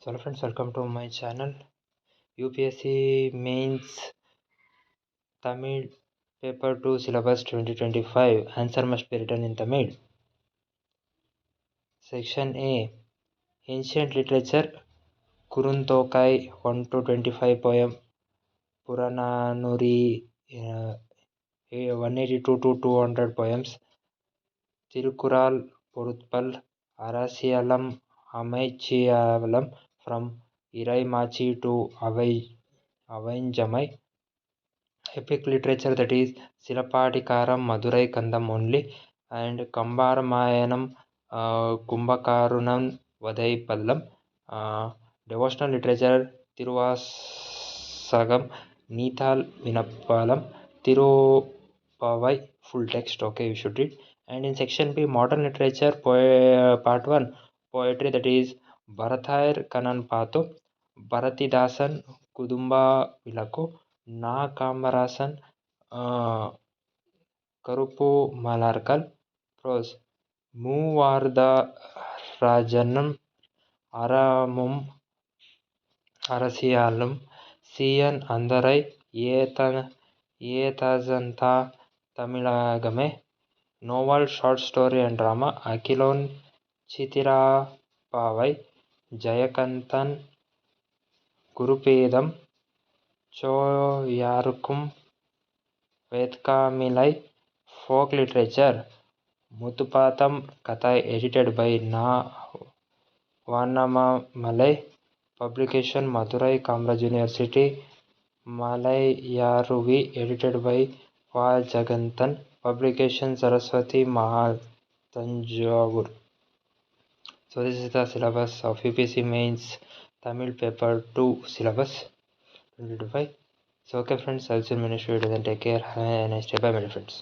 So hello friends, welcome to my channel. UPSC Mains Tamil Paper 2 Syllabus 2025. Answer must be written in Tamil. Section A. Ancient Literature Kuruntokai 1 to 25 poem Purananuri 182 to 200 poems Tirukural Poruthpal Arasiyalam Amaichiyalam from Iraimachi to Avanjamai. Epic literature, that is Silapadikaram Madurai Kandam only, and Kambaramayanam Kumbhakarunam Vadai Pallam. Devotional literature Tiruvasagam Nithal Vinappalam Tirupavai. Full text, okay, you should read. And in section B, modern literature part 1, poetry, that is Bharathair Kanan Patu, Bharatidasan Kudumba Vilaku, ನಾ ಕಾಮರಾಸನ್ ಕರುಪು ಮಲಾರ್ಕಲ್. Pros மூவார்தராஜனும் அறமும் அரசியலும் சீயன் அந்தரை ஏதசந்தா தமிழகமே. novel, short story and drama அகிலோன் சித்திராபாவை Jayakanthan குருபேதம் சோயாருக்கும் வேத்காமிலை. folk literature Muthupatham Kathai, edited by Na Vanamalai. Publication Madurai Kamaraj University. Malayaruvi, edited by Va Jaganthan. Publication Saraswati Mahal Tanjavur. So this is the syllabus of UPSC Mains Tamil Paper 2 syllabus 2025. So okay friends, I'll see you in the next video. Then take care. Have a nice day. Bye my friends.